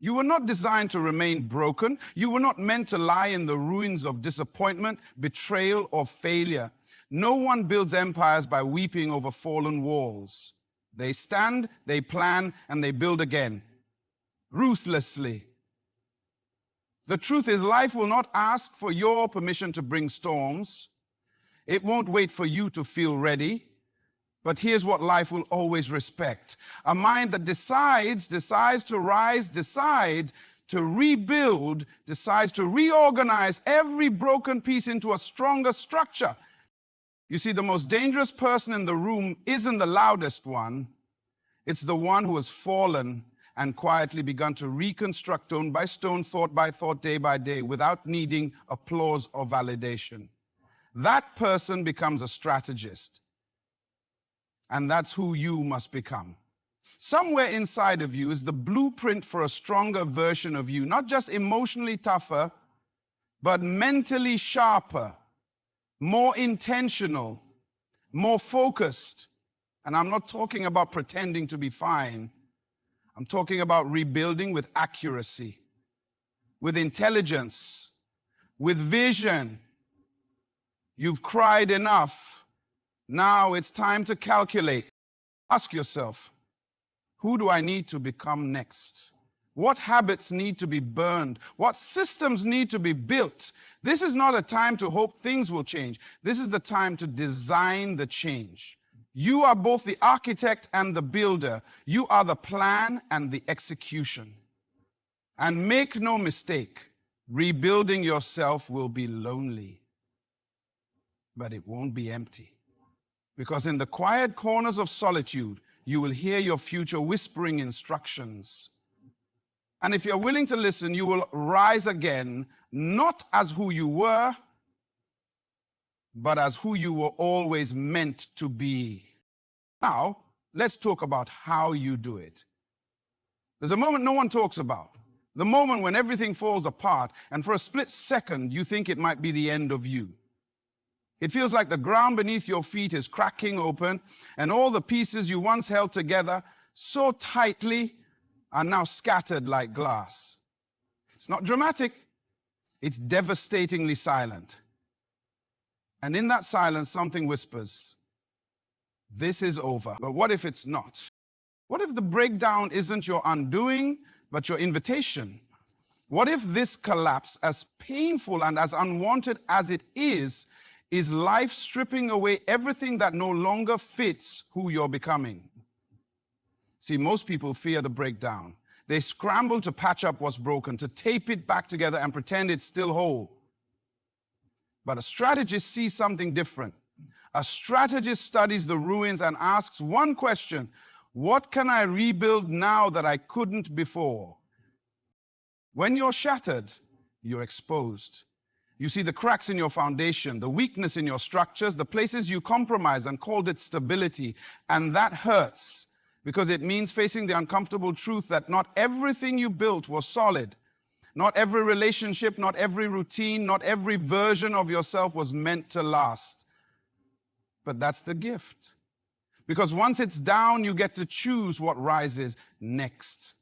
You were not designed to remain broken. You were not meant to lie in the ruins of disappointment, betrayal, or failure. No one builds empires by weeping over fallen walls. They stand, they plan, and they build again, ruthlessly. The truth is, life will not ask for your permission to bring storms. It won't wait for you to feel ready. But here's what life will always respect: a mind that decides to rise, decide to rebuild, decides to reorganize every broken piece into a stronger structure. You see, the most dangerous person in the room isn't the loudest one. It's the one who has fallen and quietly begun to reconstruct stone by stone, thought by thought, day by day, without needing applause or validation. That person becomes a strategist. And that's who you must become. Somewhere inside of you is the blueprint for a stronger version of you, not just emotionally tougher, but mentally sharper, more intentional, more focused. And I'm not talking about pretending to be fine. I'm talking about rebuilding with accuracy, with intelligence, with vision. You've cried enough. Now it's time to calculate. Ask yourself, who do I need to become next? What habits need to be burned? What systems need to be built? This is not a time to hope things will change. This is the time to design the change. You are both the architect and the builder. You are the plan and the execution. And make no mistake, rebuilding yourself will be lonely, but it won't be empty. Because in the quiet corners of solitude, you will hear your future whispering instructions. And if you're willing to listen, you will rise again, not as who you were, but as who you were always meant to be. Now, let's talk about how you do it. There's a moment no one talks about. The moment when everything falls apart, and for a split second, you think it might be the end of you. It feels like the ground beneath your feet is cracking open, and all the pieces you once held together so tightly are now scattered like glass. It's not dramatic. It's devastatingly silent. And in that silence, something whispers, "This is over." But what if it's not? What if the breakdown isn't your undoing, but your invitation? What if this collapse, as painful and as unwanted as it is life stripping away everything that no longer fits who you're becoming? See, most people fear the breakdown. They scramble to patch up what's broken, to tape it back together and pretend it's still whole. But a strategist sees something different. A strategist studies the ruins and asks one question: what can I rebuild now that I couldn't before? When you're shattered, you're exposed. You see the cracks in your foundation, the weakness in your structures, the places you compromised and called it stability. And that hurts, because it means facing the uncomfortable truth that not everything you built was solid. Not every relationship, not every routine, not every version of yourself was meant to last. But that's the gift. Because once it's down, you get to choose what rises next.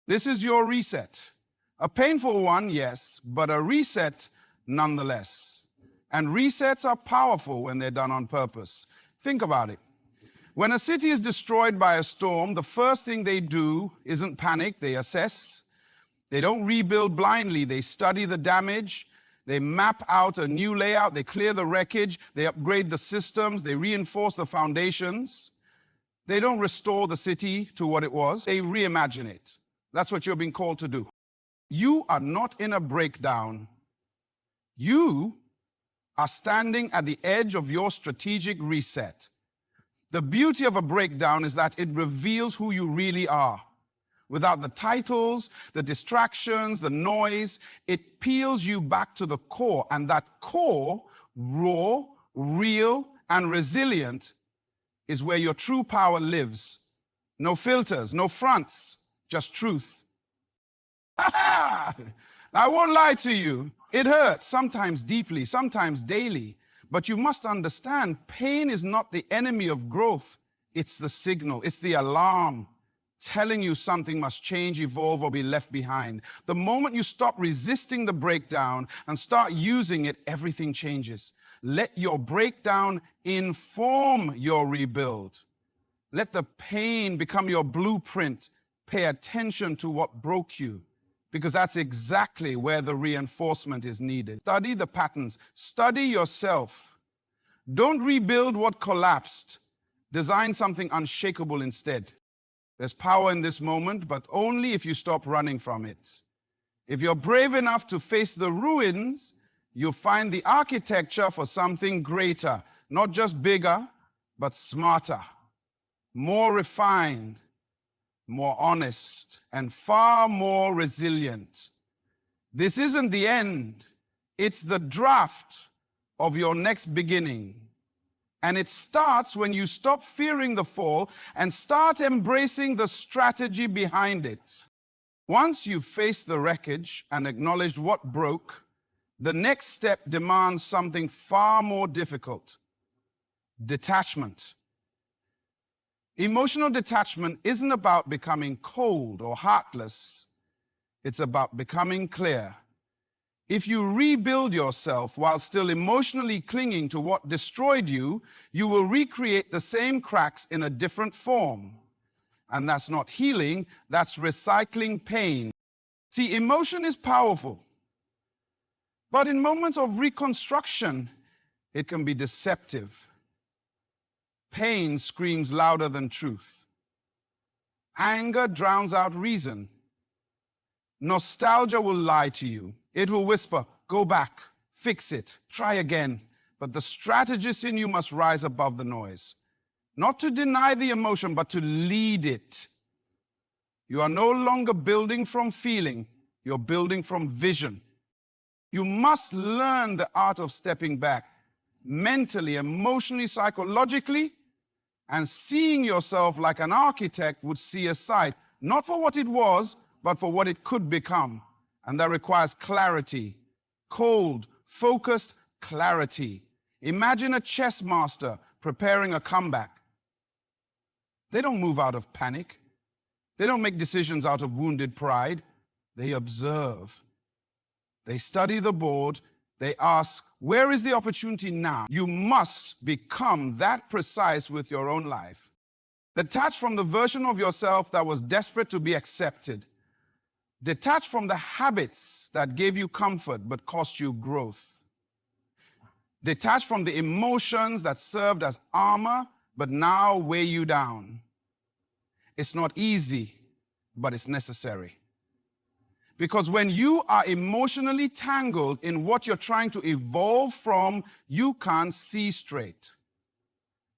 This is your reset. A painful one, yes, but a reset nonetheless. And resets are powerful when they're done on purpose. Think about it. When a city is destroyed by a storm, the first thing they do isn't panic, they assess. They don't rebuild blindly, they study the damage, they map out a new layout, they clear the wreckage, they upgrade the systems, they reinforce the foundations. They don't restore the city to what it was, they reimagine it. That's what you're being called to do. You are not in a breakdown. You are standing at the edge of your strategic reset. The beauty of a breakdown is that it reveals who you really are. Without the titles, the distractions, the noise, it peels you back to the core. And that core, raw, real, and resilient, is where your true power lives. No filters, no fronts, just truth. I won't lie to you. It hurts, sometimes deeply, sometimes daily. But you must understand, pain is not the enemy of growth. It's the signal, it's the alarm. telling you something must change, evolve, or be left behind. The moment you stop resisting the breakdown and start using it, everything changes. Let your breakdown inform your rebuild. Let the pain become your blueprint. Pay attention to what broke you, because that's exactly where the reinforcement is needed. Study the patterns. Study yourself. Don't rebuild what collapsed. Design something unshakable instead. There's power in this moment, but only if you stop running from it. If you're brave enough to face the ruins, you'll find the architecture for something greater, not just bigger, but smarter, more refined, more honest, and far more resilient. This isn't the end. It's the draft of your next beginning. And it starts when you stop fearing the fall and start embracing the strategy behind it. Once you've faced the wreckage and acknowledged what broke, the next step demands something far more difficult: detachment. Emotional detachment isn't about becoming cold or heartless. It's about becoming clear. If you rebuild yourself while still emotionally clinging to what destroyed you, you will recreate the same cracks in a different form. And that's not healing, that's recycling pain. See, emotion is powerful, but in moments of reconstruction, it can be deceptive. Pain screams louder than truth. Anger drowns out reason. Nostalgia will lie to you. It will whisper, go back, fix it, try again. But the strategist in you must rise above the noise. Not to deny the emotion, but to lead it. You are no longer building from feeling, you're building from vision. You must learn the art of stepping back, mentally, emotionally, psychologically, and seeing yourself like an architect would see a site, not for what it was, but for what it could become. And that requires clarity, cold, focused clarity. Imagine a chess master preparing a comeback. They don't move out of panic. They don't make decisions out of wounded pride. They observe. They study the board. They ask, where is the opportunity now? You must become that precise with your own life. Detach from the version of yourself that was desperate to be accepted. Detach from the habits that gave you comfort but cost you growth. Detach from the emotions that served as armor but now weigh you down. It's not easy, but it's necessary. Because when you are emotionally tangled in what you're trying to evolve from, you can't see straight.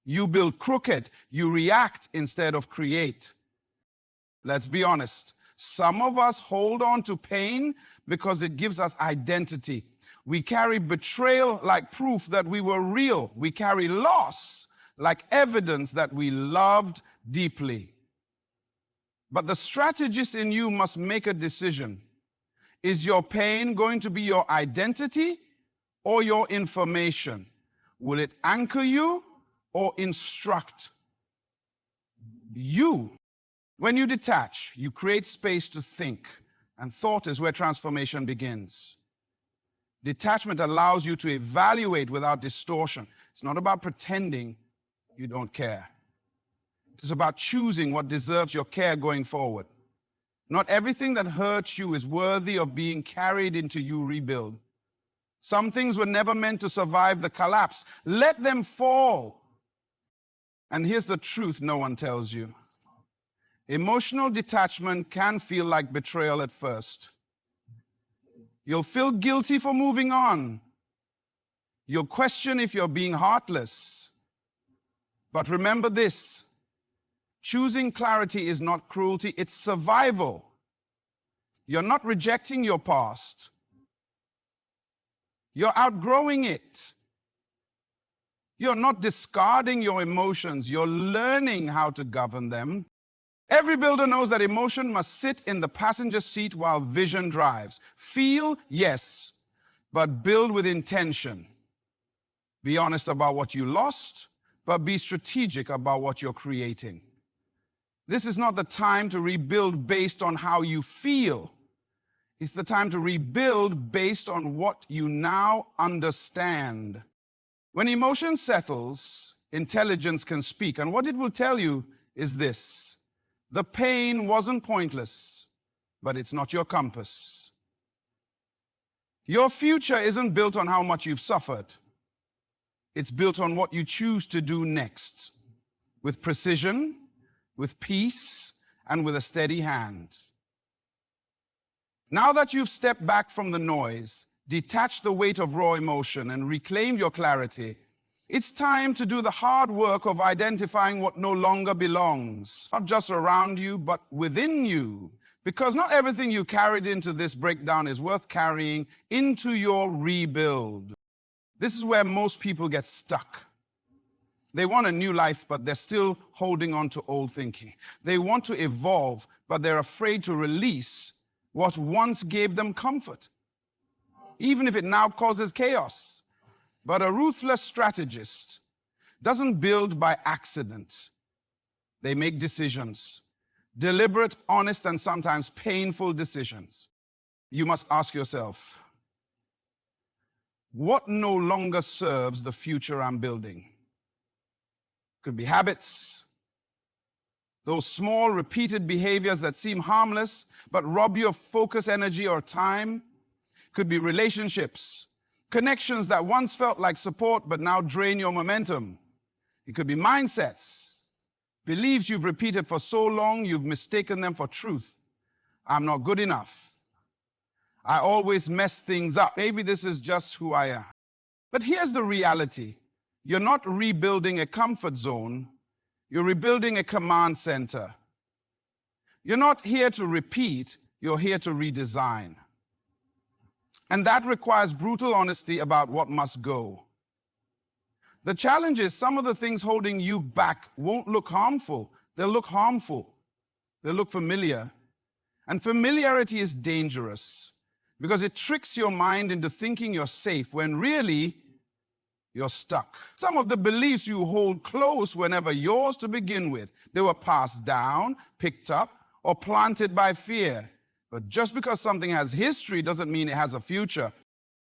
You build crooked, you react instead of create. Let's be honest. Some of us hold on to pain because it gives us identity. We carry betrayal like proof that we were real. We carry loss like evidence that we loved deeply. But the strategist in you must make a decision. Is your pain going to be your identity or your information? Will it anchor you or instruct you? When you detach, you create space to think, and thought is where transformation begins. Detachment allows you to evaluate without distortion. It's not about pretending you don't care. It's about choosing what deserves your care going forward. Not everything that hurts you is worthy of being carried into your rebuild. Some things were never meant to survive the collapse. Let them fall. And here's the truth no one tells you. Emotional detachment can feel like betrayal at first. You'll feel guilty for moving on. You'll question if you're being heartless. But remember this, choosing clarity is not cruelty, it's survival. You're not rejecting your past. You're outgrowing it. You're not discarding your emotions, you're learning how to govern them. Every builder knows that emotion must sit in the passenger seat while vision drives. Feel, yes, but build with intention. Be honest about what you lost, but be strategic about what you're creating. This is not the time to rebuild based on how you feel. It's the time to rebuild based on what you now understand. When emotion settles, intelligence can speak. And what it will tell you is this: the pain wasn't pointless, but it's not your compass. Your future isn't built on how much you've suffered. It's built on what you choose to do next, with precision, with peace, and with a steady hand. Now that you've stepped back from the noise, detached the weight of raw emotion, and reclaimed your clarity, it's time to do the hard work of identifying what no longer belongs, not just around you, but within you. Because not everything you carried into this breakdown is worth carrying into your rebuild. This is where most people get stuck. They want a new life, but they're still holding on to old thinking. They want to evolve, but they're afraid to release what once gave them comfort, even if it now causes chaos. But a ruthless strategist doesn't build by accident. They make decisions, deliberate, honest, and sometimes painful decisions. You must ask yourself, what no longer serves the future I'm building? Could be habits, those small repeated behaviors that seem harmless but rob you of focus, energy, or time. Could be relationships, connections that once felt like support but now drain your momentum. It could be mindsets, beliefs you've repeated for so long you've mistaken them for truth. I'm not good enough. I always mess things up. Maybe this is just who I am. But here's the reality. You're not rebuilding a comfort zone. You're rebuilding a command center. You're not here to repeat. You're here to redesign. And that requires brutal honesty about what must go. The challenge is some of the things holding you back won't look harmful. They'll look harmful. They'll look familiar. And familiarity is dangerous because it tricks your mind into thinking you're safe when really you're stuck. Some of the beliefs you hold close were never yours to begin with. They were passed down, picked up, or planted by fear. But just because something has history doesn't mean it has a future.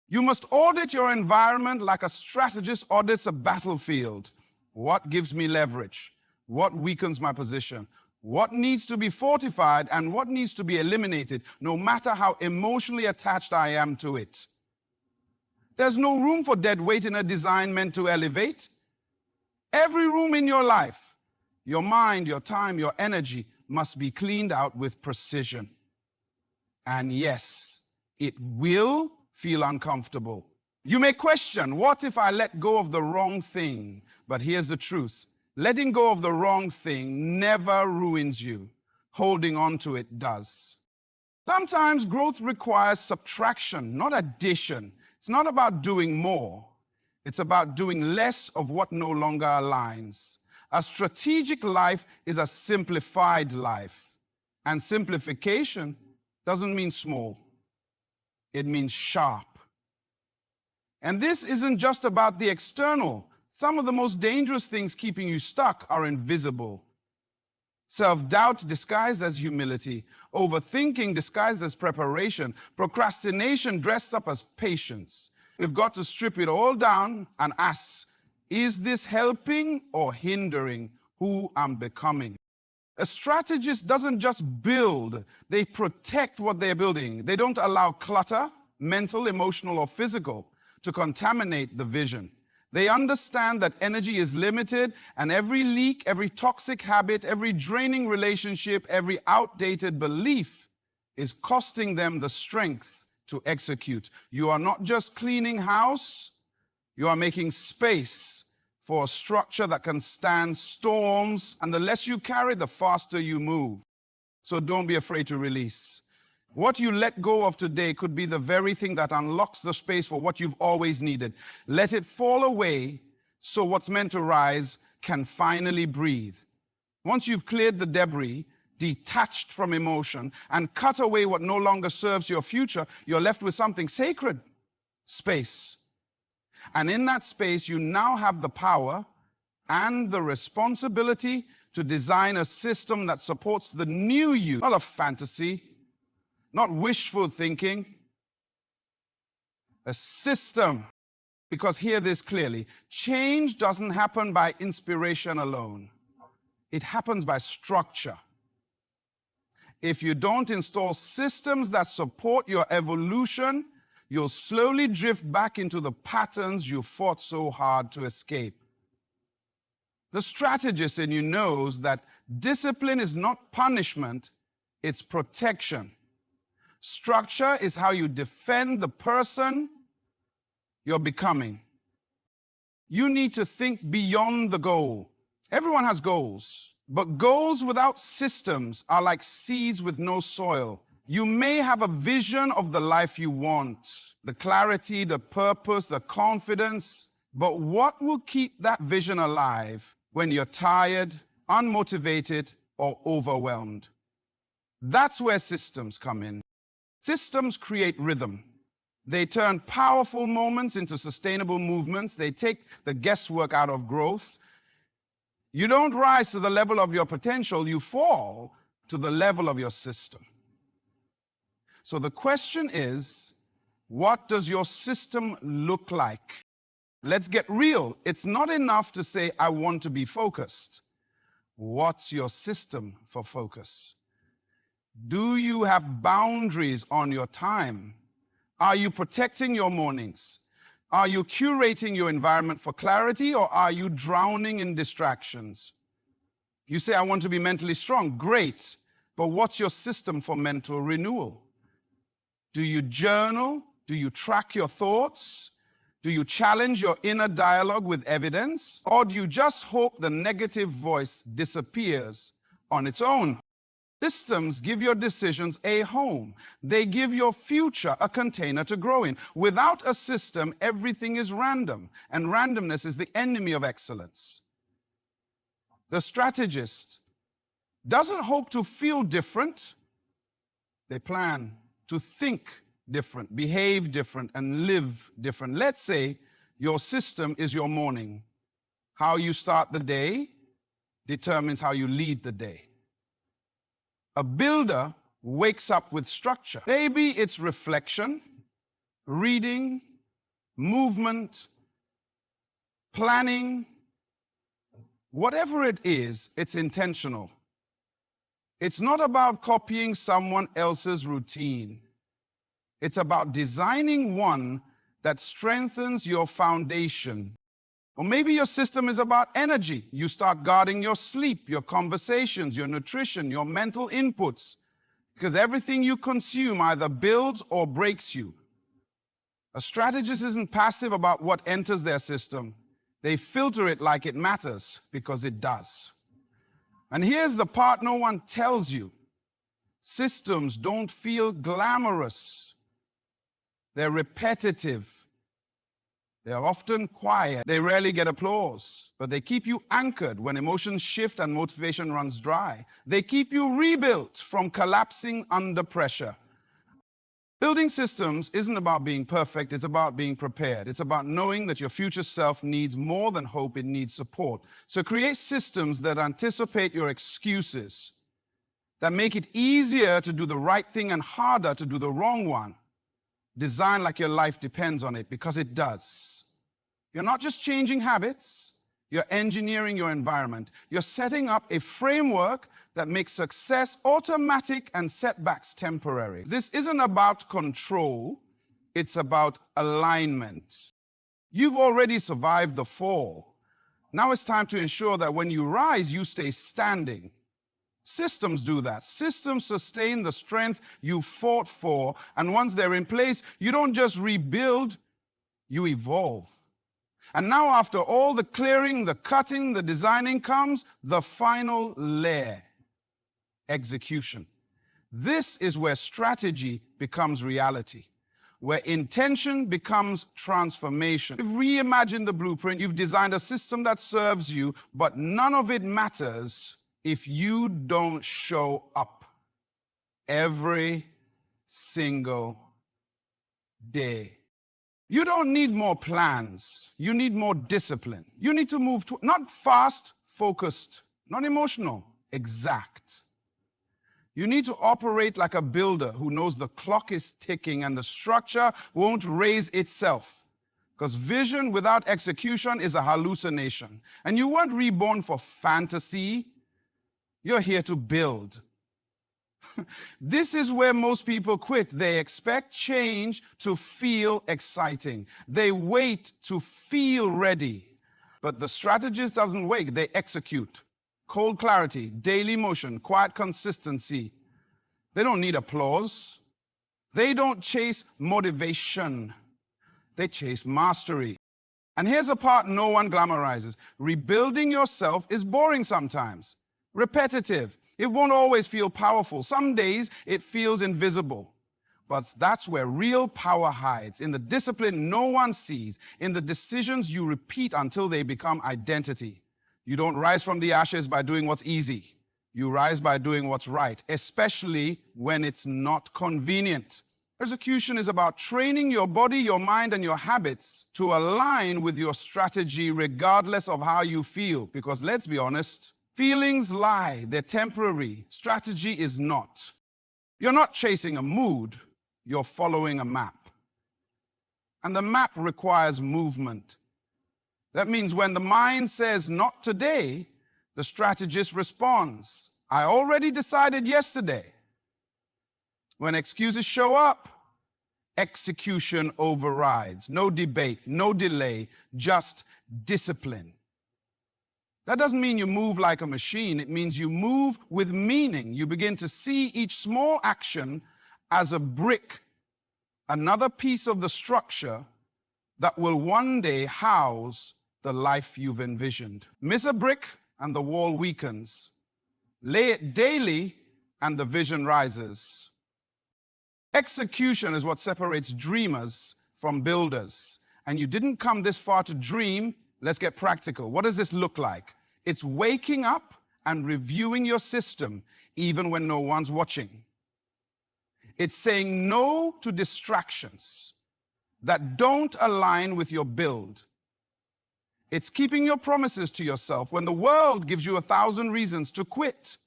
You must audit your environment like a strategist audits a battlefield. What gives me leverage? What weakens my position? What needs to be fortified and what needs to be eliminated, no matter how emotionally attached I am to it? There's no room for dead weight in a design meant to elevate. Every room in your life, your mind, your time, your energy must be cleaned out with precision. And yes, it will feel uncomfortable. You may question, what if I let go of the wrong thing? But here's the truth. Letting go of the wrong thing never ruins you. Holding on to it does. Sometimes growth requires subtraction, not addition. It's not about doing more. It's about doing less of what no longer aligns. A strategic life is a simplified life. And simplification doesn't mean small. It means sharp. And this isn't just about the external. Some of the most dangerous things keeping you stuck are invisible. Self-doubt disguised as humility, overthinking disguised as preparation, procrastination dressed up as patience. We've got to strip it all down and ask, is this helping or hindering who I'm becoming? A strategist doesn't just build, they protect what they're building. They don't allow clutter, mental, emotional, or physical, to contaminate the vision. They understand that energy is limited, and every leak, every toxic habit, every draining relationship, every outdated belief is costing them the strength to execute. You are not just cleaning house, you are making space for a structure that can stand storms, and the less you carry, the faster you move. So don't be afraid to release. What you let go of today could be the very thing that unlocks the space for what you've always needed. Let it fall away so what's meant to rise can finally breathe. Once you've cleared the debris, detached from emotion, and cut away what no longer serves your future, you're left with something sacred: space. And in that space, you now have the power and the responsibility to design a system that supports the new you, not a fantasy, not wishful thinking, a system. Because hear this clearly, change doesn't happen by inspiration alone. It happens by structure. If you don't install systems that support your evolution, you'll slowly drift back into the patterns you fought so hard to escape. The strategist in you knows that discipline is not punishment, it's protection. Structure is how you defend the person you're becoming. You need to think beyond the goal. Everyone has goals. But goals without systems are like seeds with no soil. You may have a vision of the life you want, the clarity, the purpose, the confidence, but what will keep that vision alive when you're tired, unmotivated, or overwhelmed? That's where systems come in. Systems create rhythm. They turn powerful moments into sustainable movements. They take the guesswork out of growth. You don't rise to the level of your potential, you fall to the level of your system. So the question is, what does your system look like? Let's get real. It's not enough to say, I want to be focused. What's your system for focus? Do you have boundaries on your time? Are you protecting your mornings? Are you curating your environment for clarity, or are you drowning in distractions? You say, I want to be mentally strong. Great. But what's your system for mental renewal? Do you journal? Do you track your thoughts? Do you challenge your inner dialogue with evidence? Or do you just hope the negative voice disappears on its own? Systems give your decisions a home. They give your future a container to grow in. Without a system, everything is random, and randomness is the enemy of excellence. The strategist doesn't hope to feel different. They plan to think different, behave different, and live different. Let's say your system is your morning. How you start the day determines how you lead the day. A builder wakes up with structure. Maybe it's reflection, reading, movement, planning. Whatever it is, it's intentional. It's not about copying someone else's routine. It's about designing one that strengthens your foundation. Or maybe your system is about energy. You start guarding your sleep, your conversations, your nutrition, your mental inputs, because everything you consume either builds or breaks you. A strategist isn't passive about what enters their system. They filter it like it matters, because it does. And here's the part no one tells you. Systems don't feel glamorous. They're repetitive. They are often quiet. They rarely get applause, but they keep you anchored when emotions shift and motivation runs dry. They keep you rebuilt from collapsing under pressure. Building systems isn't about being perfect, it's about being prepared. It's about knowing that your future self needs more than hope, it needs support. So create systems that anticipate your excuses, that make it easier to do the right thing and harder to do the wrong one. Design like your life depends on it, because it does. You're not just changing habits, you're engineering your environment. You're setting up a framework that makes success automatic and setbacks temporary. This isn't about control, it's about alignment. You've already survived the fall. Now it's time to ensure that when you rise, you stay standing. Systems do that. Systems sustain the strength you fought for, and once they're in place, you don't just rebuild, you evolve. And now, after all the clearing, the cutting, the designing comes the final layer: execution. This is where strategy becomes reality, where intention becomes transformation. You've reimagined the blueprint, you've designed a system that serves you, but none of it matters if you don't show up every single day. You don't need more plans. You need more discipline. You need to move to, not fast, focused, not emotional, exact. You need to operate like a builder who knows the clock is ticking and the structure won't raise itself. Because vision without execution is a hallucination. And you weren't reborn for fantasy. You're here to build. This is where most people quit. They expect change to feel exciting. They wait to feel ready. But the strategist doesn't wait, they execute. Cold clarity, daily motion, quiet consistency. They don't need applause. They don't chase motivation. They chase mastery. And here's a part no one glamorizes. Rebuilding yourself is boring sometimes, repetitive. It won't always feel powerful. Some days it feels invisible. But that's where real power hides, in the discipline no one sees, in the decisions you repeat until they become identity. You don't rise from the ashes by doing what's easy. You rise by doing what's right, especially when it's not convenient. Execution is about training your body, your mind, and your habits to align with your strategy regardless of how you feel. Because let's be honest, feelings lie, they're temporary. Strategy is not. You're not chasing a mood, you're following a map. And the map requires movement. That means when the mind says, not today, the strategist responds, I already decided yesterday. When excuses show up, execution overrides. No debate, no delay, just discipline. That doesn't mean you move like a machine. It means you move with meaning. You begin to see each small action as a brick, another piece of the structure that will one day house the life you've envisioned. Miss a brick and the wall weakens. Lay it daily and the vision rises. Execution is what separates dreamers from builders. And you didn't come this far to dream. Let's get practical. What does this look like? It's waking up and reviewing your system even when no one's watching. It's saying no to distractions that don't align with your build. It's keeping your promises to yourself when the world gives you 1,000 reasons to quit.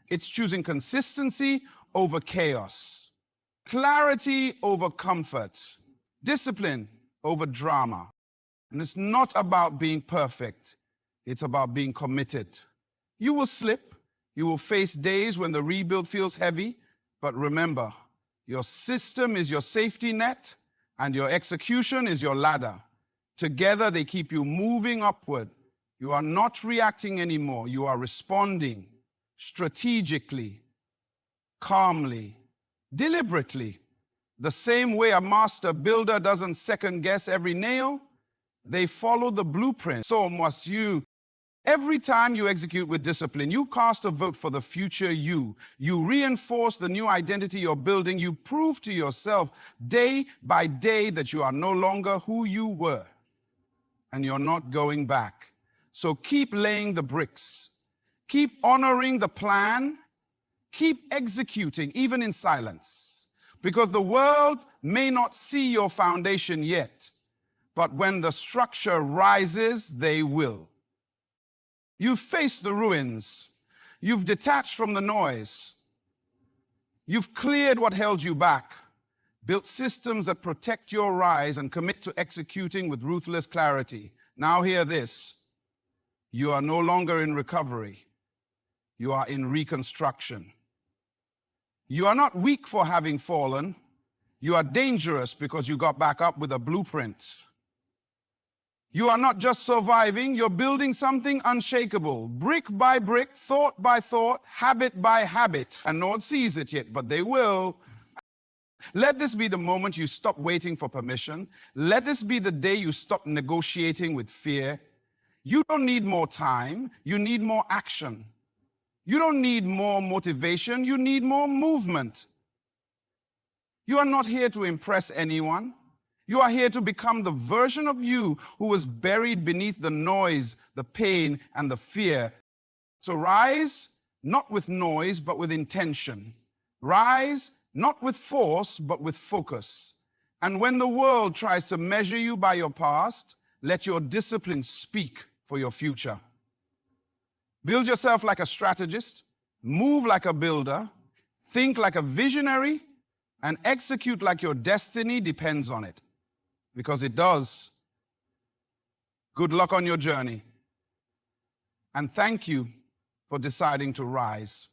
It's choosing consistency over chaos, clarity over comfort, discipline over drama. And it's not about being perfect. It's about being committed. You will slip. You will face days when the rebuild feels heavy. But remember, your system is your safety net and your execution is your ladder. Together, they keep you moving upward. You are not reacting anymore. You are responding strategically, calmly, deliberately. The same way a master builder doesn't second guess every nail, they follow the blueprint. So must you. Every time you execute with discipline, you cast a vote for the future you. You reinforce the new identity you're building. You prove to yourself day by day that you are no longer who you were. And you're not going back. So keep laying the bricks. Keep honoring the plan. Keep executing, even in silence. Because the world may not see your foundation yet, but when the structure rises, they will. You've faced the ruins. You've detached from the noise. You've cleared what held you back. Built systems that protect your rise and commit to executing with ruthless clarity. Now hear this. You are no longer in recovery. You are in reconstruction. You are not weak for having fallen. You are dangerous because you got back up with a blueprint. You are not just surviving, you're building something unshakable. Brick by brick, thought by thought, habit by habit. And no one sees it yet, but they will. Let this be the moment you stop waiting for permission. Let this be the day you stop negotiating with fear. You don't need more time, you need more action. You don't need more motivation, you need more movement. You are not here to impress anyone. You are here to become the version of you who was buried beneath the noise, the pain, and the fear. So rise, not with noise, but with intention. Rise, not with force, but with focus. And when the world tries to measure you by your past, let your discipline speak for your future. Build yourself like a strategist, move like a builder, think like a visionary, and execute like your destiny depends on it. Because it does. Good luck on your journey. And thank you for deciding to rise.